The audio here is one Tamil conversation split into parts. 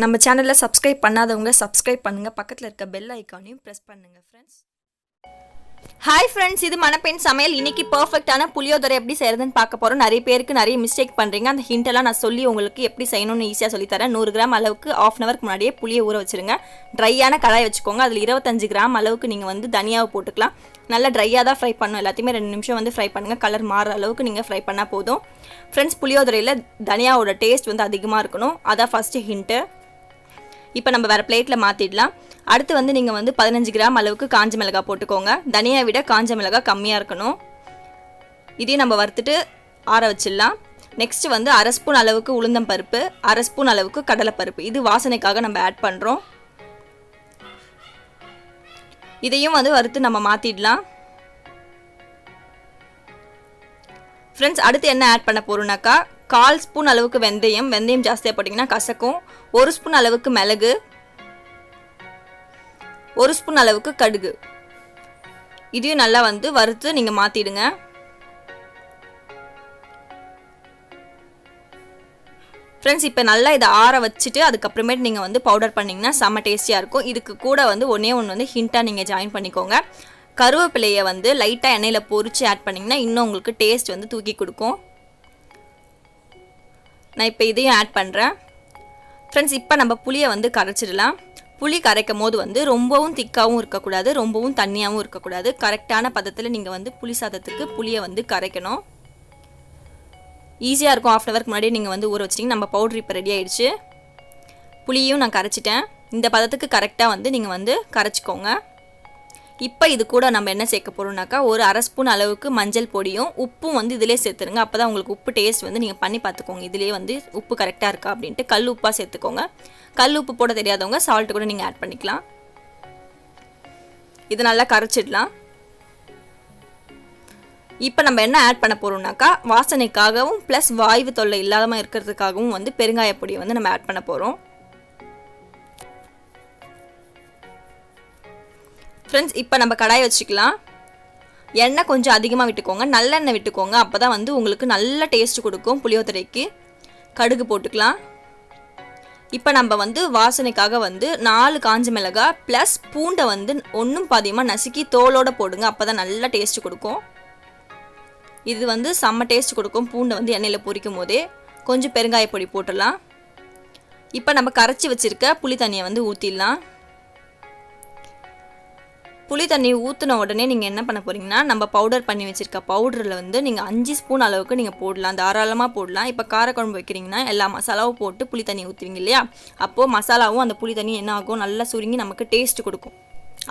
நம்ம சேனலை சப்ஸ்கிரைப் பண்ணாதவங்க சப்ஸ்கிரைப் பண்ணுங்கள், பக்கத்தில் இருக்க பெல் ஐக்கானையும் ப்ரெஸ் பண்ணுங்கள் ஃப்ரெண்ட்ஸ். ஹாய் ஃப்ரெண்ட்ஸ், இது மணப்பெண் சமையல். இன்னைக்கு பர்ஃபெக்டான புளியோதரை எப்படி செய்யறதுன்னு பார்க்க போகிறோம். நிறைய பேருக்கு நிறைய மிஸ்டேக் பண்ணுறீங்க. அந்த ஹிண்டெல்லாம் நான் சொல்லி உங்களுக்கு எப்படி செய்யணும்னு ஈஸியாக சொல்லித்தரேன். 100 கிராம் அளவுக்கு ½ அன் ஹவருக்கு முன்னாடியே புளியை ஊற வச்சுருங்க. ட்ரையான கடாய் வச்சுக்கோங்க. அதில் 25 கிராம் அளவுக்கு நீங்கள் தனியாவை போட்டுக்கலாம். நல்லா ட்ரையாக தான் ஃப்ரை பண்ணணும். எல்லாத்தையுமே 2 நிமிஷம் ஃப்ரை பண்ணுங்கள். கலர் மாற அளவுக்கு நீங்கள் ஃப்ரை பண்ணால் போதும். ஃப்ரெண்ட்ஸ், புளியோதரையில் தனியாவோட டேஸ்ட் அதிகமாக இருக்கணும். அதான் ஃபஸ்ட்டு ஹிண்ட்டு. இப்போ நம்ம வேறு பிளேட்டில் மாற்றிடலாம். அடுத்து நீங்கள் 15 கிராம் அளவுக்கு காஞ்ச மிளகாய் போட்டுக்கோங்க. தனியை விட காஞ்ச மிளகாய் கம்மியாக இருக்கணும். இதையும் நம்ம வறுத்துட்டு ஆற வச்சிடலாம். நெக்ஸ்ட்டு 1/2 ஸ்பூன் அளவுக்கு உளுந்தம் பருப்பு, 1/2 ஸ்பூன் அளவுக்கு கடலைப்பருப்பு. இது வாசனைக்காக நம்ம ஆட் பண்ணுறோம். இதையும் வறுத்து நம்ம மாற்றிடலாம். ஃப்ரெண்ட்ஸ், அடுத்து என்ன ஆட் பண்ண போகிறோம்னாக்கா 1/4 ஸ்பூன் அளவுக்கு வெந்தயம். வெந்தயம் ஜாஸ்தியாக போட்டிங்கன்னா கசக்கும். 1 ஸ்பூன் அளவுக்கு மிளகு, 1 ஸ்பூன் அளவுக்கு கடுகு. இதையும் நல்லா வறுத்து நீங்கள் மாற்றிடுங்க. ஃப்ரெண்ட்ஸ், இப்போ நல்லா இதை ஆற வச்சுட்டு அதுக்கப்புறமேட்டு நீங்கள் பவுடர் பண்ணிங்கன்னா செம்ம டேஸ்டியாக இருக்கும். இதுக்கு கூட ஒன்றே ஒன்று ஹிண்ட்டாக நீங்கள் ஜாயின் பண்ணிக்கோங்க. கருவேப்பிலையை லைட்டாக எண்ணெயில் பொரித்து ஆட் பண்ணிங்கன்னா இன்னும் உங்களுக்கு டேஸ்ட் தூக்கி கொடுக்கும். நான் இப்போ இதையும் ஆட் பண்ணுறேன். ஃப்ரெண்ட்ஸ், இப்போ நம்ம புளியை கரைச்சிடலாம். புளி கரைக்கும் போது ரொம்பவும் திக்காகவும் இருக்கக்கூடாது, ரொம்பவும் தண்ணியாகவும் இருக்கக்கூடாது. கரெக்டான பதத்தில் நீங்கள் புளி சாதத்துக்கு புளியை கரைக்கணும். ஈஸியாக இருக்கும். ½ அன் ஹவருக்கு முன்னாடியே நீங்கள் ஊற வச்சிட்டிங்க. நம்ம பவுட்ரு இப்போ ரெடி ஆகிடுச்சு. புளியும் நான் கரைச்சிட்டேன். இந்த பதத்துக்கு கரெக்டாக நீங்கள் கரைச்சிக்கோங்க. இப்போ இது கூட நம்ம என்ன சேர்க்க போகிறோம்னாக்கா 1/2 ஸ்பூன் அளவுக்கு மஞ்சள் பொடியும் உப்பும் இதிலே சேர்த்துருங்க. அப்போ தான் உங்களுக்கு உப்பு டேஸ்ட் நீங்கள் பண்ணி பார்த்துக்கோங்க. இதிலே உப்பு கரெக்டாக இருக்கா அப்படின்ட்டு கல் உப்பாக சேர்த்துக்கோங்க. கல் உப்பு போட தெரியாதவங்க சால்ட்டு கூட நீங்கள் ஆட் பண்ணிக்கலாம். இது நல்லா கரைச்சிடலாம். இப்போ நம்ம என்ன ஆட் பண்ண போகிறோம்னாக்கா வாசனைக்காகவும் ப்ளஸ் வாய்வு தொல்லை இல்லாமல் இருக்கிறதுக்காகவும் பெருங்காயப்பொடி நம்ம ஆட் பண்ண போகிறோம். ஃப்ரெண்ட்ஸ், இப்போ நம்ம கடாயை வச்சுக்கலாம். எண்ணெய் கொஞ்சம் அதிகமாக விட்டுக்கோங்க, நல்லெண்ணெய் விட்டுக்கோங்க. அப்போ தான் உங்களுக்கு நல்ல டேஸ்ட் கொடுக்கும் புளியோதரைக்கு. கடுகு போட்டுக்கலாம். இப்போ நம்ம வாசனைக்காக 4 காஞ்ச மிளகாய் ப்ளஸ் பூண்டை ஒன்றும் பாதியமாக நசுக்கி தோலோடு போடுங்க. அப்போ தான் நல்ல டேஸ்ட் கொடுக்கும். இது செம்ம டேஸ்ட் கொடுக்கும். பூண்டை எண்ணெயில் பொரிக்கும் போதே கொஞ்சம் பெருங்காயப்பொடி போட்டுடலாம். இப்போ நம்ம கரைச்சி வச்சுருக்க புளி தண்ணியை ஊற்றிடலாம். புளி தண்ணி ஊற்றின உடனே நீங்கள் என்ன பண்ண போகிறீங்கன்னா நம்ம பவுடர் பண்ணி வச்சுருக்க பவுடரில் நீங்கள் 5 ஸ்பூன் அளவுக்கு நீங்கள் போடலாம், தாராளமாக போடலாம். இப்போ காரக்குழம்பு வைக்கிறீங்கன்னா எல்லா மசாலாவும் போட்டு புளி தண்ணி ஊற்றுவீங்க இல்லையா, அப்போது மசாலாவும் அந்த புளி தண்ணி என்ன ஆகும், நல்லா சுருங்கி நமக்கு டேஸ்ட் கொடுக்கும்.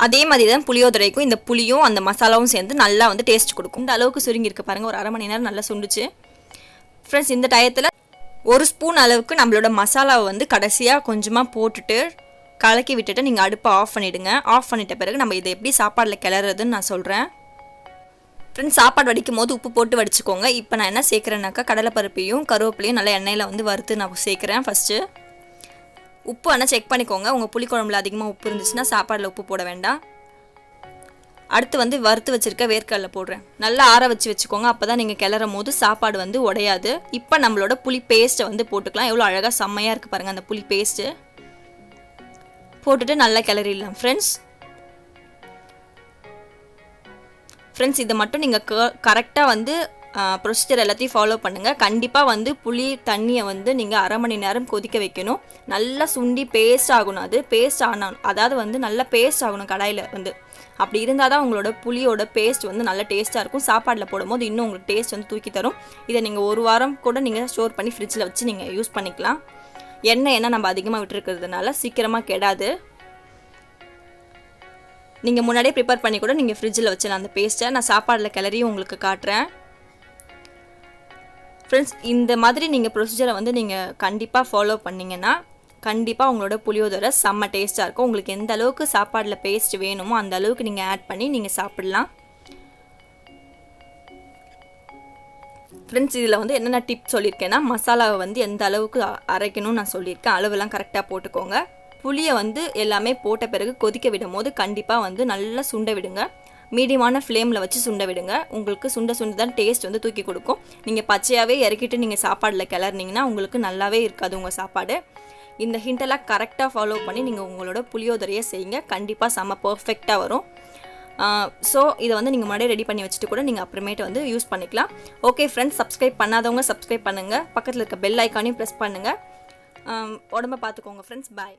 அதே மாதிரி தான் புளியோதரைக்கும் இந்த புளியும் அந்த மசாலாவும் சேர்ந்து நல்லா டேஸ்ட் கொடுக்கும். இந்த அளவுக்கு சுருங்கி இருக்க பாருங்கள். ஒரு 1/2 மணி நேரம் நல்லா சுண்டுச்சு. ஃப்ரெண்ட்ஸ், இந்த டயத்தில் 1 ஸ்பூன் அளவுக்கு நம்மளோட மசாலாவை கடைசியாக கொஞ்சமாக போட்டுட்டு கலக்கி விட்டுட்டு நீங்கள் அடுப்பை ஆஃப் பண்ணிவிடுங்க. ஆஃப் பண்ணிட்ட பிறகு நம்ம இதை எப்படி சாப்பாடில் கிளறதுன்னு நான் சொல்கிறேன். ஃப்ரெண்ட்ஸ், சாப்பாடு வடிக்கும் போது உப்பு போட்டு வடிச்சுக்கோங்க. இப்போ நான் என்ன சேர்க்குறேன்னாக்கா கடலைப்பருப்பையும் கருவேப்பிலையும் நல்லா எண்ணெயில் வறுத்து நான் சேர்க்குறேன். ஃபஸ்ட்டு உப்பு ஆனால் செக் பண்ணிக்கோங்க. உங்கள் புளிக்குழம்புல அதிகமாக உப்பு இருந்துச்சுன்னா சாப்பாடில் உப்பு போட வேண்டாம். அடுத்து வறுத்து வச்சுருக்க வேர்க்கடலை போடுறேன். நல்லா ஆற வச்சுக்கோங்க. அப்போ தான் நீங்கள் கிளறும் போது சாப்பாடு உடையாது. இப்போ நம்மளோட புளி பேஸ்ட்டை போட்டுக்கலாம். எவ்வளோ அழகாக செம்மையாக இருக்குது பாருங்கள் அந்த புளி பேஸ்ட்டு. போட்டுட்டு நல்லா கிளறிடலாம். ஃப்ரெண்ட்ஸ், இதை மட்டும் நீங்கள் கரெக்டாக ப்ரொசீஜர் எல்லாத்தையும் ஃபாலோ பண்ணுங்கள். கண்டிப்பாக புளி தண்ணியை நீங்கள் 1/2 மணி நேரம் கொதிக்க வைக்கணும். நல்லா சுண்டி பேஸ்ட் ஆகணும். அது பேஸ்ட் ஆகணும், அதாவது நல்லா பேஸ்ட் ஆகணும் கடாயில். அப்படி இருந்தால் தான் உங்களோட புளியோட பேஸ்ட் நல்ல டேஸ்ட்டாக இருக்கும். சாப்பாடில் போடும்போது இன்னும் உங்களுக்கு டேஸ்ட் தூக்கி தரும். இதை நீங்கள் 1 வாரம் கூட நீங்கள் ஸ்டோர் பண்ணி ஃப்ரிட்ஜில் வச்சு நீங்கள் யூஸ் பண்ணிக்கலாம். எண்ணெய் நம்ம அதிகமாக விட்டுருக்கிறதுனால சீக்கிரமாக கெடாது. நீங்கள் முன்னாடியே ப்ரிப்பேர் பண்ணி கூட நீங்கள் ஃப்ரிட்ஜில் வச்சிடலாம் அந்த பேஸ்ட்டை. நான் சாப்பாடில் கிளறியும் உங்களுக்கு காட்டுறேன். ஃப்ரெண்ட்ஸ், இந்த மாதிரி நீங்கள் ப்ரொசீஜரை நீங்கள் கண்டிப்பாக ஃபாலோ பண்ணிங்கன்னா கண்டிப்பாக உங்களோட புளியோதரை செம்ம டேஸ்ட்டாக இருக்கும். உங்களுக்கு எந்த அளவுக்கு சாப்பாடில் பேஸ்ட் வேணுமோ அந்த அளவுக்கு நீங்கள் ஆட் பண்ணி நீங்கள் சாப்பிட்லாம். ஃப்ரெண்ட்ஸ், இதில் என்னென்ன டிப் சொல்லியிருக்கேன்னா மசாலாவை எந்த அளவுக்கு அரைக்கணும்னு நான் சொல்லியிருக்கேன். அளவெல்லாம் கரெக்டாக போட்டுக்கோங்க. புளியை எல்லாமே போட்ட பிறகு கொதிக்க விடும் போது கண்டிப்பாக நல்லா சுண்ட விடுங்க. மீடியமான ஃப்ளேமில் வச்சு சுண்ட விடுங்க. உங்களுக்கு சுண்ட தான் டேஸ்ட் தூக்கி கொடுக்கும். நீங்கள் பச்சையாகவே இறக்கிட்டு நீங்கள் சாப்பாடில் கிளறினீங்கன்னா உங்களுக்கு நல்லாவே இருக்காது உங்கள் சாப்பாடு. இந்த ஹிண்டெல்லாம் கரெக்டாக ஃபாலோ பண்ணி நீங்கள் உங்களோட புளியோதரையை செய்யுங்க. கண்டிப்பாக செம்ம பர்ஃபெக்டாக வரும். ஸோ இதை வந்து நீங்கள் முன்னாடியே ரெடி பண்ணி வச்சுட்டு கூட நீங்கள் அப்புறமேட்டு வந்து யூஸ் பண்ணிக்கலாம். ஓகே ஃப்ரெண்ட்ஸ், சப்ஸ்கிரைப் பண்ணாதவங்க சப்ஸ்கிரைப் பண்ணுங்கள். பக்கத்தில் இருக்க பெல் ஐக்கானையும் ப்ரெஸ் பண்ணுங்கள். உடம்ப பார்த்துக்கோங்க ஃப்ரெண்ட்ஸ். பாய்.